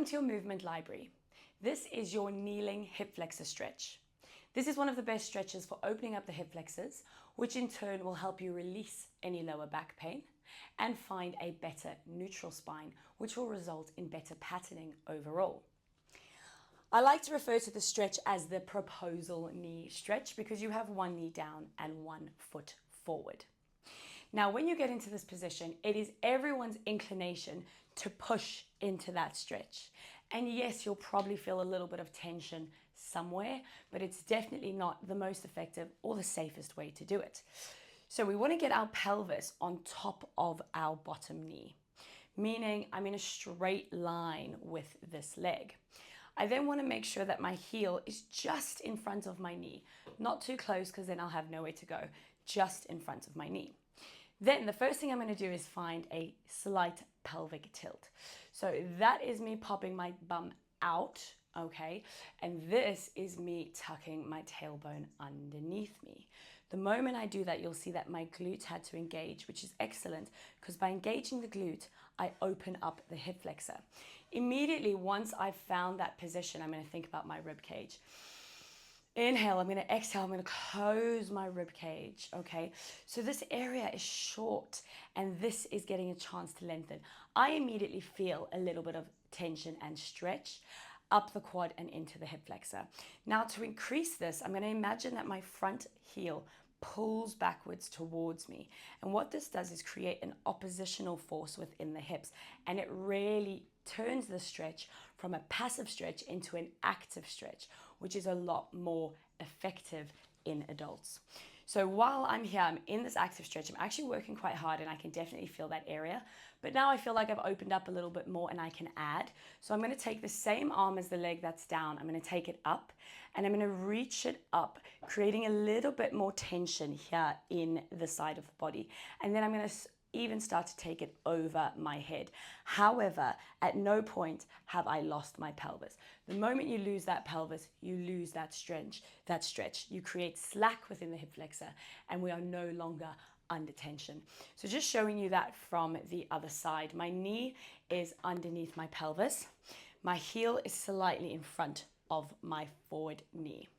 Welcome to your movement library. This is your kneeling hip flexor stretch. This is one of the best stretches for opening up the hip flexors, which in turn will help you release any lower back pain and find a better neutral spine, which will result in better patterning overall. I like to refer to the stretch as the proposal knee stretch because you have one knee down and one foot forward. Now, when you get into this position, it is everyone's inclination to push into that stretch. And yes, you'll probably feel a little bit of tension somewhere, but it's definitely not the most effective or the safest way to do it. So we want to get our pelvis on top of our bottom knee, meaning I'm in a straight line with this leg. I then want to make sure that my heel is just in front of my knee, not too close because then I'll have nowhere to go, just in front of my knee. Then the first thing I'm going to do is find a slight pelvic tilt. So that is me popping my bum out, okay? And this is me tucking my tailbone underneath me. The moment I do that, you'll see that my glute had to engage, which is excellent because by engaging the glute, I open up the hip flexor. Immediately, once I've found that position, I'm going to think about my rib cage. Inhale, I'm going to exhale, I'm going to close my rib cage, okay? So this area is short and this is getting a chance to lengthen. I immediately feel a little bit of tension and stretch up the quad and into the hip flexor. Now to increase this, I'm going to imagine that my front heel pulls backwards towards me. And what this does is create an oppositional force within the hips. And it really turns the stretch from a passive stretch into an active stretch, which is a lot more effective in adults. So while I'm here, I'm in this active stretch, I'm actually working quite hard and I can definitely feel that area. But now I feel like I've opened up a little bit more and I can add. So I'm going to take the same arm as the leg that's down. I'm going to take it up and I'm going to reach it up, creating a little bit more tension here in the side of the body. And then I'm going to even start to take it over my head. However, at no point have I lost my pelvis. The moment you lose that pelvis, you lose that stretch. You create slack within the hip flexor and we are no longer under tension. So just showing you that from the other side. My knee is underneath my pelvis. My heel is slightly in front of my forward knee.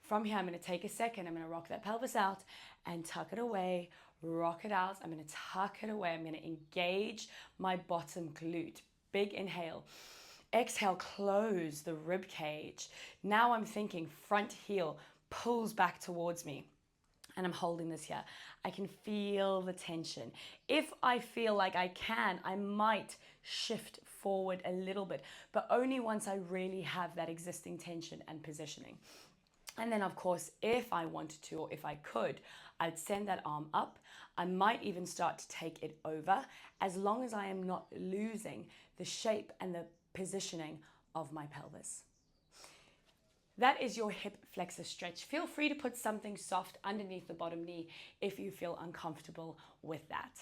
From here, I'm going to take a second. I'm going to rock that pelvis out and tuck it away, rock it out. I'm going to tuck it away. I'm going to engage my bottom glute. Big inhale. Exhale, close the rib cage. Now I'm thinking front heel pulls back towards me. And I'm holding this here. I can feel the tension. If I feel like I can, I might shift forward a little bit, but only once I really have that existing tension and positioning. And then of course, if I wanted to, or if I could, I'd send that arm up. I might even start to take it over as long as I am not losing the shape and the positioning of my pelvis. That is your hip flexor stretch. Feel free to put something soft underneath the bottom knee if you feel uncomfortable with that.